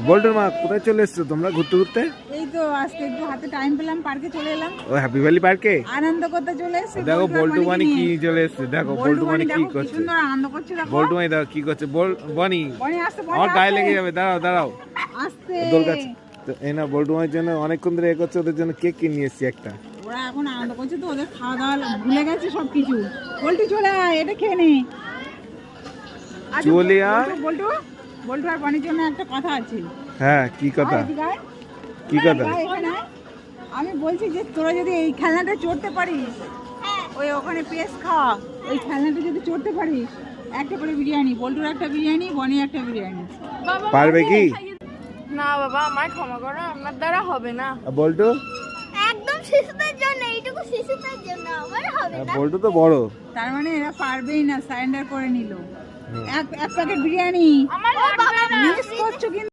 বল্টুর মা কোথায় চলে এসছো তোমরা ঘুরতে ঘুরতে? এই তো আজকে একটু হাতে টাইম পেলাম, পার্কে চলে এলাম। ও হ্যাপি ভ্যালি পার্কে আনন্দ করতে চলে এসেছি। দেখো বল্টু বানি কি চলে এসছে, দেখো বল্টু বানি কি করছে। সুন্দর আনন্দ করছে দেখো। বল্টু বানি দেখো কি করছে। বানি বনি আসতে আমার গায়ে লেগে যাবে, দাঁড়াও দাঁড়াও। আসতে দোল কাছে এই না বল্টু বানির জন্য অনেকক্ষণ ধরে এ করছে, ওদের জন্য কেক কিনে নিয়ে এসছি একটা। ওরা এখন আনন্দ করছে তো, ওদের খাওয়া দাওয়া ভুলে গেছে সবকিছু। বল্টু চলে আয়, এটা খেয়ে নে। আচ্ছা, চলে আয়। বল্টু বল্টু আর বনির জন্য একটা কথা আছে। হ্যাঁ কি কথা? আয়, এদিকে আয়। কি কথা? আয়, এখানে আয়। আমি বলছি যে তোরা যদি এই খেলনাটা চড়তে পারিস, ওই ওখানে পেস খাওয়া, ওই খেলনাটা যদি চড়তে পারিস, একটা করে বিরিয়ানি, বল্টুর একটা বিরিয়ানি, বনির একটা বিরিয়ানি। পারবে কি? না বাবা, আমায় ক্ষমা করো, আমার দ্বারা হবে না। বল্টু একদম শিশুদের জন্য, এইটুকু শিশুদের জন্য আমার হবে না। বল্টু তো বড়। তার মানে এরা পারবেই না, সারেন্ডার করে নিল। এক প্যাকেট বিরিয়ানি আমার বাবা মিস করছো কিন্তু।